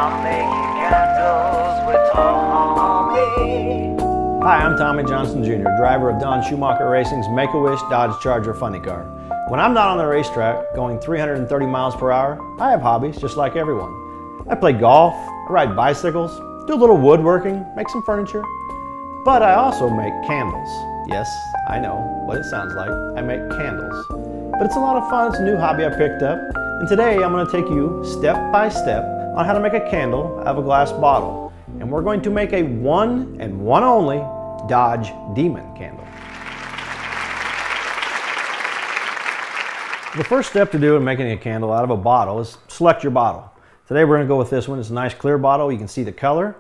I'm making candles with Tommy. Hi, I'm Tommy Johnson Jr., driver of Don Schumacher Racing's Make-A-Wish Dodge Charger funny car. When I'm not on the racetrack going 330 miles per hour, I have hobbies just like everyone. I play golf, I ride bicycles, do a little woodworking, make some furniture. But I also make candles. Yes, I know what it sounds like. I make candles. But it's a lot of fun. It's a new hobby I picked up. And today I'm going to take you step by step on how to make a candle out of a glass bottle. And we're going to make a one and one only Dodge Demon candle. The first step to do in making a candle out of a bottle is select your bottle. Today we're going to go with this one. It's a nice clear bottle. You can see the color.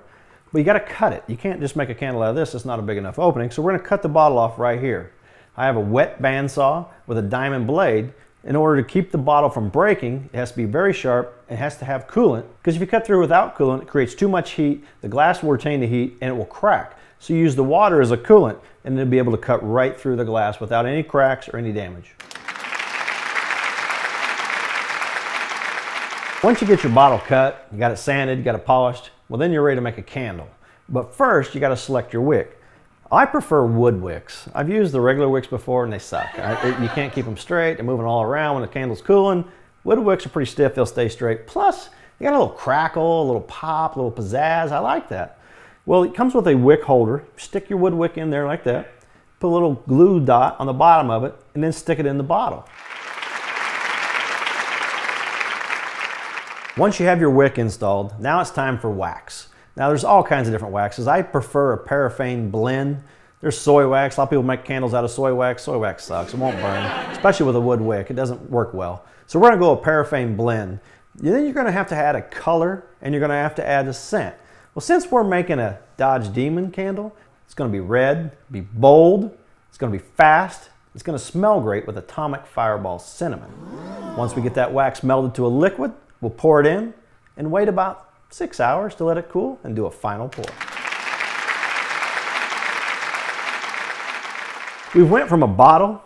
But you got to cut it. You can't just make a candle out of this. It's not a big enough opening. So we're going to cut the bottle off right here. I have a wet bandsaw with a diamond blade. In order to keep the bottle from breaking, it has to be very sharp. It has to have coolant, because if you cut through without coolant, it creates too much heat. The glass will retain the heat and it will crack. So you use the water as a coolant and it'll be able to cut right through the glass without any cracks or any damage. Once you get your bottle cut, you got it sanded, you got it polished, well then you're ready to make a candle. But first you got to select your wick. I prefer wood wicks. I've used the regular wicks before and they suck. You can't keep them straight. They're moving all around when the candle's cooling. Wood wicks are pretty stiff. They'll stay straight. Plus, you got a little crackle, a little pop, a little pizzazz. I like that. Well, it comes with a wick holder. Stick your wood wick in there like that. Put a little glue dot on the bottom of it and then stick it in the bottle. Once you have your wick installed, now it's time for wax. Now there's all kinds of different waxes. I prefer a paraffin blend. There's soy wax. A lot of people make candles out of soy wax. Soy wax sucks. It won't burn, especially with a wood wick. It doesn't work well. So we're going to go a paraffin blend. Then you're going to have to add a color and you're going to have to add a scent. Well, since we're making a Dodge Demon candle, it's going to be red, be bold, it's going to be fast, it's going to smell great with Atomic Fireball Cinnamon. Once we get that wax melted to a liquid, we'll pour it in and wait about 6 hours to let it cool and do a final pour. We went from a bottle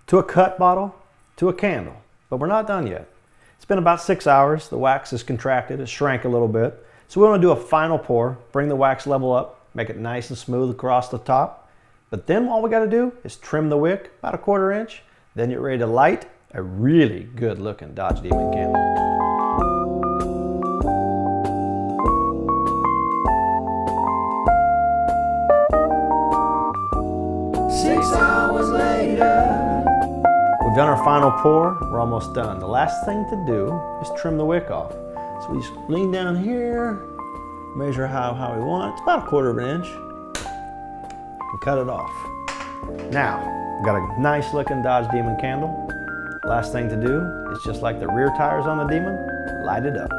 to a cut bottle to a candle, but we're not done yet. It's been about 6 hours. The wax is contracted, it shrank a little bit. So we want to do a final pour, bring the wax level up, make it nice and smooth across the top. But then all we got to do is trim the wick about 1/4 inch. Then you're ready to light a really good looking Dodge Demon candle. We've done our final pour, we're almost done. The last thing to do is trim the wick off. So we just lean down here, measure how we want. It's about 1/4 inch, and cut it off. Now, we've got a nice looking Dodge Demon candle. Last thing to do is just like the rear tires on the Demon, light it up.